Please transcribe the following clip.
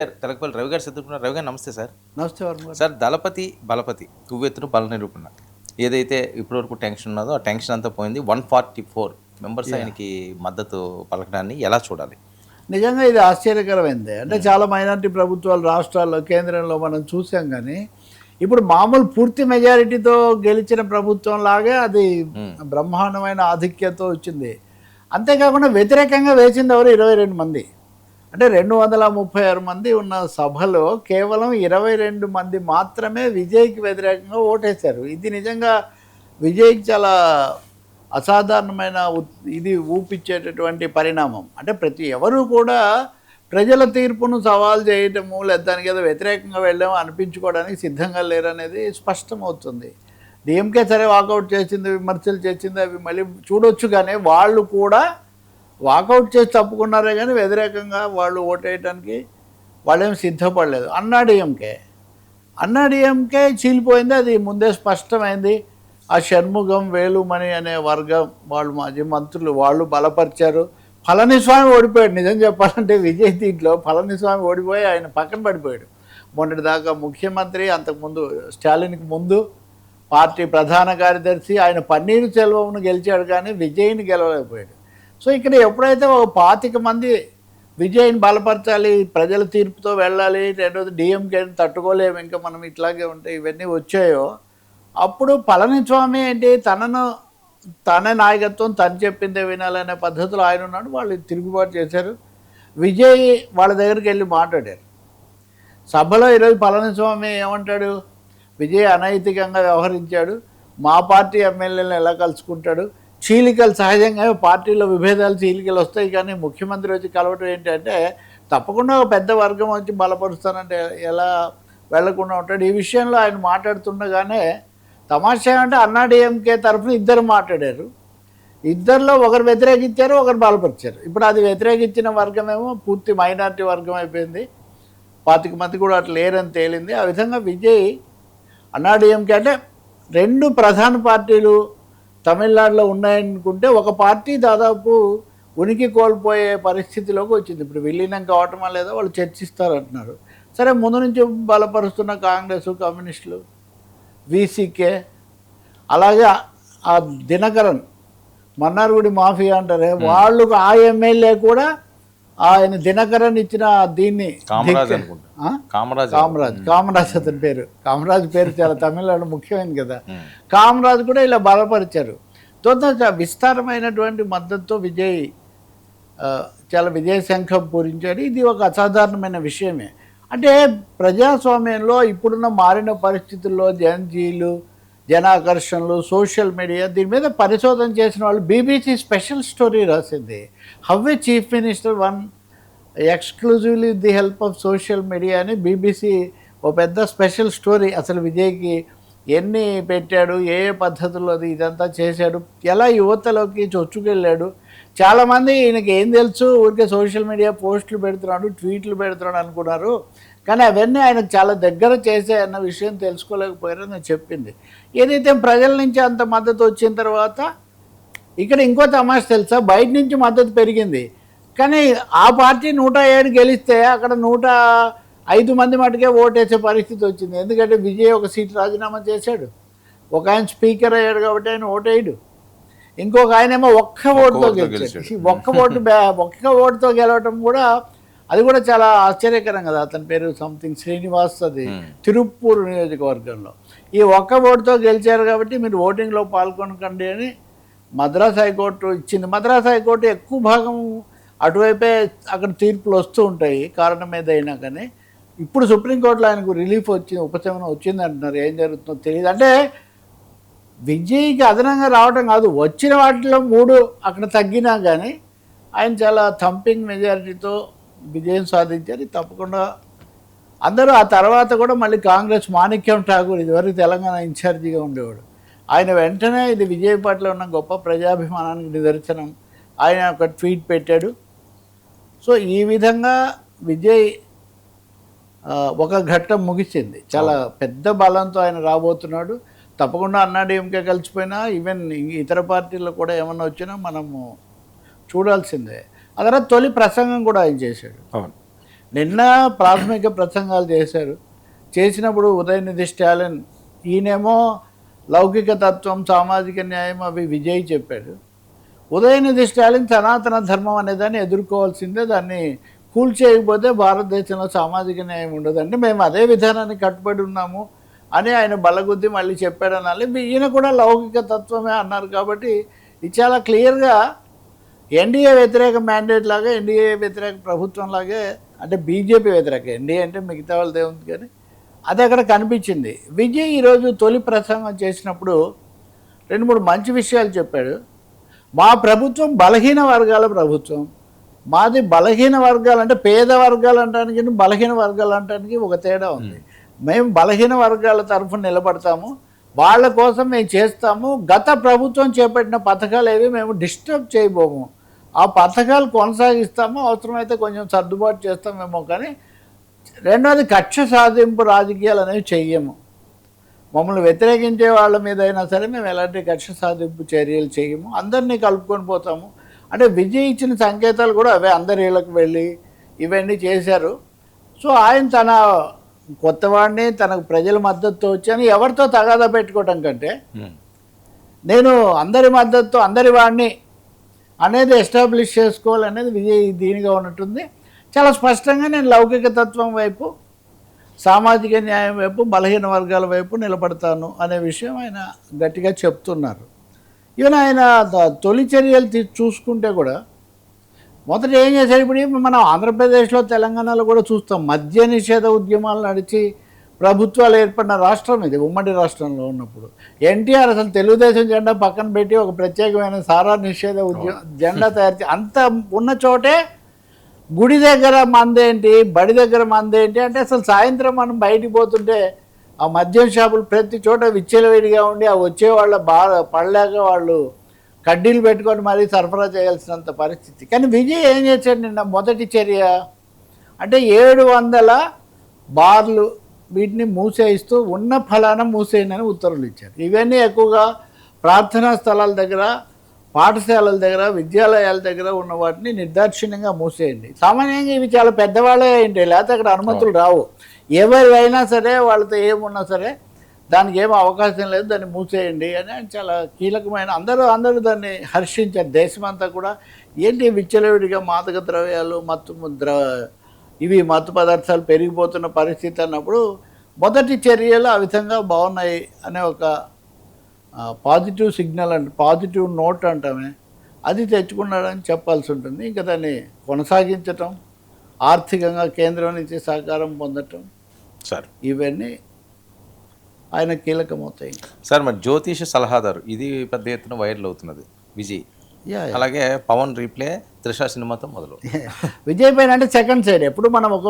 తెలకపల్లి రవి గారు సిద్ధుకున్నారు. రవి గారు నమస్తే సార్. నమస్తే వర్మ గారు. సార్ దళపతి బలపతి ఉవ్వెత్తున బల నిరూపణ ఏదైతే ఇప్పటివరకు టెన్షన్ ఉన్నదో ఆ టెన్షన్ అంతా పోయింది. 144 మెంబర్స్ ఆయనకి మద్దతు పలకడాన్ని ఎలా చూడాలి? నిజంగా ఇది ఆశ్చర్యకరమైంది. అంటే చాలా మైనారిటీ ప్రభుత్వాలు రాష్ట్రాల్లో కేంద్రంలో మనం చూసాం, కానీ ఇప్పుడు మామూలు పూర్తి మెజారిటీతో గెలిచిన ప్రభుత్వం లాగే అది బ్రహ్మాండమైన ఆధిక్యతతో వచ్చింది. అంతేకాకుండా వ్యతిరేకంగా వేసింది ఎవరు 22 మంది. అంటే 236 మంది ఉన్న సభలో కేవలం 22 మంది మాత్రమే విజయ్కి వ్యతిరేకంగా ఓటేశారు. ఇది నిజంగా విజయ్కి చాలా అసాధారణమైన ఇది ఊపిచ్చేటటువంటి పరిణామం. అంటే ఎవరు కూడా ప్రజల తీర్పును సవాల్ చేయటము లేదా దానికి ఏదో వ్యతిరేకంగా వెళ్ళాము అనిపించుకోవడానికి సిద్ధంగా లేరనేది స్పష్టమవుతుంది. డిఎంకే సరే వాకౌట్ చేసింది, విమర్శలు చేసింది, అవి మళ్ళీ చూడొచ్చు, కానీ వాళ్ళు కూడా వాకౌట్ చేసి తప్పుకున్నారే కానీ వ్యతిరేకంగా వాళ్ళు ఓటేయడానికి వాళ్ళేం సిద్ధపడలేదు. అన్నాడీఎంకే చీలిపోయింది, అది ముందే స్పష్టమైంది. ఆ షణ్ముగం, వేలుమణి అనే వర్గం వాళ్ళు మాజీ మంత్రులు వాళ్ళు బలపరిచారు. పళనిస్వామి ఓడిపోయాడు. నిజం చెప్పాలంటే విజయ్ దీంట్లో పళనిస్వామి ఓడిపోయి ఆయన పక్కన పడిపోయాడు. మొన్నటిదాకా ముఖ్యమంత్రి, అంతకుముందు స్టాలిన్కి ముందు పార్టీ ప్రధాన కార్యదర్శి, ఆయన పన్నీరు సెల్వంను గెలిచాడు కానీ విజయ్ని గెలవలేకపోయాడు. సో ఇక్కడ ఎప్పుడైతే ఒక 25 మంది విజయ్ని బలపరచాలి, ప్రజల తీర్పుతో వెళ్ళాలి, రెండోది డిఎంకేని తట్టుకోలేము ఇంకా మనం ఇట్లాగే ఉంటే ఇవన్నీ వచ్చాయో, అప్పుడు పళనిస్వామి ఏంటి తన నాయకత్వం తను చెప్పిందే వినాలనే పద్ధతిలో ఆయన ఉన్నాడు. వాళ్ళు తిరుగుబాటు చేశారు. విజయ్ వాళ్ళ దగ్గరికి వెళ్ళి మాట్లాడారు సభలో. ఈరోజు పళనిస్వామి ఏమంటాడు? విజయ్ అనైతికంగా వ్యవహరించాడు, మా పార్టీ ఎమ్మెల్యేలను ఎలా కలుసుకుంటాడు, చీలికలు సహజంగా పార్టీలో విభేదాలు చీలికలు వస్తాయి, కానీ ముఖ్యమంత్రి వచ్చి కలవటం ఏంటంటే తప్పకుండా ఒక పెద్ద వర్గం వచ్చి బలపరుస్తానంటే ఎలా వెళ్లకుండా ఉంటాడు. ఈ విషయంలో ఆయన మాట్లాడుతుండగానే తమాషా అంటే అన్నాడీఎంకే తరఫున ఇద్దరు మాట్లాడారు. ఇద్దరిలో ఒకరు వ్యతిరేకించారు, ఒకరు బలపరిచారు. ఇప్పుడు అది వ్యతిరేకించిన వర్గమేమో పూర్తి మైనారిటీ వర్గం అయిపోయింది. 25 మంది కూడా అట్లా లేరని తేలింది. ఆ విధంగా విజయ్ అన్నాడీఎంకే అంటే 2 ప్రధాన పార్టీలు తమిళనాడులో ఉన్నాయనుకుంటే ఒక పార్టీ దాదాపు ఉనికి కోల్పోయే పరిస్థితిలోకి వచ్చింది. ఇప్పుడు విలీనం కావటమా లేదా వాళ్ళు చర్చిస్తారంటున్నారు. సరే, ముందు నుంచి బలపరుస్తున్న కాంగ్రెస్, కమ్యూనిస్టులు, వీసీకే, అలాగే ఆ దినకరన్ మన్నార్గుడి మాఫియా అంటారే వాళ్ళు, ఆ ఎమ్మెల్యే కూడా ఆయన దినకరన్ ఇచ్చిన దీన్ని కామరాజ్ అతని పేరు, కామరాజ్ పేరు చాలా తమిళనాడు ముఖ్యమైనది కదా, కామరాజ్ కూడా ఇలా బలపరిచారు. విస్తారమైనటువంటి మద్దతుతో విజయ్ చాలా విజయశంఖం పూరించాడు. ఇది ఒక అసాధారణమైన విషయమే. అంటే ప్రజాస్వామ్యంలో ఇప్పుడున్న మారిన పరిస్థితుల్లో జనజీలు, జనాకర్షణలు, సోషల్ మీడియా, దీని మీద పరిశోధన చేసిన వాళ్ళు బీబీసీ స్పెషల్ స్టోరీ రాసింది. How A chief minister one exclusively the help of social media అని బీబీసీ ఒక పెద్ద స్పెషల్ స్టోరీ. అసలు విజయ్కి ఎన్ని పెట్టాడు, ఏ పద్ధతుల్లో ఇదంతా చేశాడు, ఎలా యువతలోకి చొచ్చుకెళ్ళాడు. చాలామంది ఈయనకి ఏం తెలుసు, ఊరికే సోషల్ మీడియా పోస్టులు పెడుతున్నాడు, ట్వీట్లు పెడుతున్నాడు అనుకున్నారు, కానీ అవన్నీ ఆయనకు చాలా దగ్గర చేసాయి అన్న విషయం తెలుసుకోలేకపోయారని నేను చెప్పింది. ఏదైతే ప్రజల నుంచి అంత మద్దతు వచ్చిన తర్వాత ఇక్కడ ఇంకో తమాష తెలుసా, బయట నుంచి మద్దతు పెరిగింది, కానీ ఆ పార్టీ 107 గెలిస్తే అక్కడ 105 మంది మటుకే ఓటేసే పరిస్థితి వచ్చింది. ఎందుకంటే విజయ్ ఒక సీట్ రాజీనామా చేశాడు, ఒక ఆయన స్పీకర్ అయ్యాడు కాబట్టి ఆయన ఓటేయడు, ఇంకొక ఆయనేమో ఒక్క ఓటుతో గెలిచాడు. ఒక్క ఓటుతో గెలవటం కూడా అది కూడా చాలా ఆశ్చర్యకరం కదా. అతని పేరు సంథింగ్ శ్రీనివాస్, అది తిరుప్పూర్ నియోజకవర్గంలో. ఈ ఒక్క ఓటుతో గెలిచారు కాబట్టి మీరు ఓటింగ్లో పాల్గొనకండి అని మద్రాస్ హైకోర్టు ఇచ్చింది. మద్రాస్ హైకోర్టు ఎక్కువ భాగం అటువైపే అక్కడ తీర్పులు వస్తూ ఉంటాయి కారణం ఏదైనా, కానీ ఇప్పుడు సుప్రీంకోర్టులో ఆయనకు రిలీఫ్ వచ్చింది, ఉపశమనం వచ్చింది అంటున్నారు. ఏం జరుగుతుందో తెలియదు. అంటే విజయ్కి అదనంగా రావడం కాదు, వచ్చిన వాటిలో 3 అక్కడ తగ్గినా కానీ ఆయన చాలా థంపింగ్ మెజారిటీతో విజయం సాధించారు. తప్పకుండా అందరూ ఆ తర్వాత కూడా మళ్ళీ కాంగ్రెస్ మాణిక్యం ఠాకూర్, ఇదివరకు తెలంగాణ ఇన్ఛార్జిగా ఉండేవాడు, ఆయన వెంటనే ఇది విజయ్ పట్ల ఉన్న గొప్ప ప్రజాభిమానానికి నిదర్శనం, ఆయన ఒక ట్వీట్ పెట్టాడు. సో ఈ విధంగా విజయ్ ఒక ఘట్టం ముగిసింది. చాలా పెద్ద బలంతో ఆయన రాబోతున్నాడు. తప్పకుండా అన్నాడీఎంకే కలిసిపోయినా ఈవెన్ ఇతర పార్టీల్లో కూడా ఏమన్నా వచ్చినా మనము చూడాల్సిందే. ఆ తర్వాత తొలి ప్రసంగం కూడా ఆయన చేశాడు. నిన్న ప్రాథమిక ప్రసంగాలు చేశారు. చేసినప్పుడు ఉదయనిధి స్టాలిన్ ఈయనేమో లౌకిక తత్వం, సామాజిక న్యాయం అవి విజయ్ చెప్పాడు. ఉదయనిధి స్టాలిన్ సనాతన ధర్మం అనేదాన్ని ఎదుర్కోవాల్సిందే, దాన్ని కూల్ చేయకపోతే భారతదేశంలో సామాజిక న్యాయం ఉండదండి, మేము అదే విధానాన్ని కట్టుబడి ఉన్నాము అని ఆయన బలగుద్ది మళ్ళీ చెప్పాడనాలి. ఈయన కూడా లౌకిక తత్వమే అన్నారు. కాబట్టి ఇది చాలా క్లియర్గా ఎన్డీఏ వ్యతిరేక మ్యాండేట్ లాగా, ఎన్డీఏ వ్యతిరేక ప్రభుత్వం లాగే, అంటే బీజేపీ వ్యతిరేక, ఎన్డీఏ అంటే మిగతా వాళ్ళదే ఉంది కానీ అది అక్కడ కనిపించింది. విజయ్ ఈరోజు తొలి ప్రసంగం చేసినప్పుడు 2-3 మంచి విషయాలు చెప్పాడు. మా ప్రభుత్వం బలహీన వర్గాల ప్రభుత్వం, మాది బలహీన వర్గాలు అంటే పేద వర్గాలు అంటానికి బలహీన వర్గాలు అంటానికి ఒక తేడా ఉంది. మేము బలహీన వర్గాల తరఫున నిలబడతాము, వాళ్ళ కోసం మేము చేస్తాము. గత ప్రభుత్వం చేపట్టిన పథకాలు ఏవి మేము డిస్టర్బ్ చేయబోము, ఆ పథకాలు కొనసాగిస్తాము, అవసరమైతే కొంచెం సర్దుబాటు చేస్తామేమో, కానీ రెండోది కక్ష సాధింపు రాజకీయాలు అనేవి చెయ్యము. మమ్మల్ని వ్యతిరేకించే వాళ్ళ మీద అయినా సరే మేము ఎలాంటి కక్ష సాధింపు చర్యలు చేయము, అందరినీ కలుపుకొని పోతాము. అంటే విజయ్ ఇచ్చిన సంకేతాలు కూడా అవే, అందరి ఇళ్ళకి వెళ్ళి ఇవన్నీ చేశారు. సో ఆయన తన కొత్తవాడిని, తనకు ప్రజల మద్దతుతో వచ్చాను, ఎవరితో తగాదా పెట్టుకోవటం కంటే నేను అందరి మద్దతుతో అందరి వాడిని అనేది ఎస్టాబ్లిష్ చేసుకోవాలనేది విజయ్ దీనిగా ఉన్నట్టుంది. చాలా స్పష్టంగా నేను లౌకిక తత్వం వైపు, సామాజిక న్యాయం వైపు, బలహీన వర్గాల వైపు నిలబడతాను అనే విషయం ఆయన గట్టిగా చెప్తున్నారు. ఈవెన్ ఆయన తొలి చర్యలు చూసుకుంటే కూడా మొదట ఏం చేశారు, ఇప్పుడు మనం ఆంధ్రప్రదేశ్లో, తెలంగాణలో కూడా చూస్తాం, మద్య నిషేధ ఉద్యమాలు నడిచి ప్రభుత్వాలు ఏర్పడిన రాష్ట్రం ఇది. ఉమ్మడి రాష్ట్రంలో ఉన్నప్పుడు ఎన్టీఆర్ అసలు తెలుగుదేశం జెండా పక్కన పెట్టి ఒక ప్రత్యేకమైన సారా నిషేధ జెండా తయారు అంత ఉన్న చోటే గుడి దగ్గర మందేంటి, బడి దగ్గర మందేంటి అంటే అసలు సాయంత్రం మనం బయటికి పోతుంటే ఆ మద్యం షాపులు ప్రతి చోట విచ్చలవిడిగా ఉండి ఆ వచ్చేవాళ్ళ పడలేక వాళ్ళు కడ్డీలు పెట్టుకొని మరీ సరఫరా చేయాల్సినంత పరిస్థితి. కానీ విజయ్ ఏం చేశాడు నిన్న మొదటి చర్య అంటే 700 బార్లు వీటిని మూసేయిస్తూ ఉన్న ఫలానా మూసేయనని ఉత్తర్వులు ఇచ్చారు. ఇవన్నీ ఎక్కువగా ప్రార్థనా స్థలాల దగ్గర, పాఠశాలల దగ్గర, విద్యాలయాల దగ్గర ఉన్న వాటిని నిర్దాక్షిణ్యంగా మూసేయండి. సామాన్యంగా ఇవి చాలా పెద్దవాళ్ళే ఏంటి, లేకపోతే అక్కడ అనుమతులు రావు. ఎవరైనా సరే వాళ్ళతో ఏమున్నా సరే దానికి ఏమో అవకాశం లేదు, దాన్ని మూసేయండి అని చాలా కీలకమైన, అందరూ దాన్ని హర్షించారు. దేశమంతా కూడా ఏంటి విచ్చలవిడిగా మాదక ద్రవ్యాలు, మత్తు పదార్థాలు పెరిగిపోతున్న పరిస్థితి అన్నప్పుడు మొదటి చర్యలు ఆ విధంగా బాగున్నాయి అనే ఒక పాజిటివ్ సిగ్నల్ అంటే పాజిటివ్ నోట్ అంటామే, అది తెచ్చుకున్నాడని చెప్పాల్సి ఉంటుంది. ఇంకా దాన్ని కొనసాగించటం, ఆర్థికంగా కేంద్రం నుంచి సహకారం పొందటం సార్, ఇవన్నీ ఆయన కీలకమవుతాయి. సార్ మరి జ్యోతిష సలహాదారు ఇది పెద్ద ఎత్తున వైరల్ అవుతున్నది విజయ్. అలాగే పవన్ రీప్లే త్రిష సినిమాతో మొదలు. విజయ్ పైన అంటే సెకండ్ సైడ్ ఎప్పుడు మనం ఒక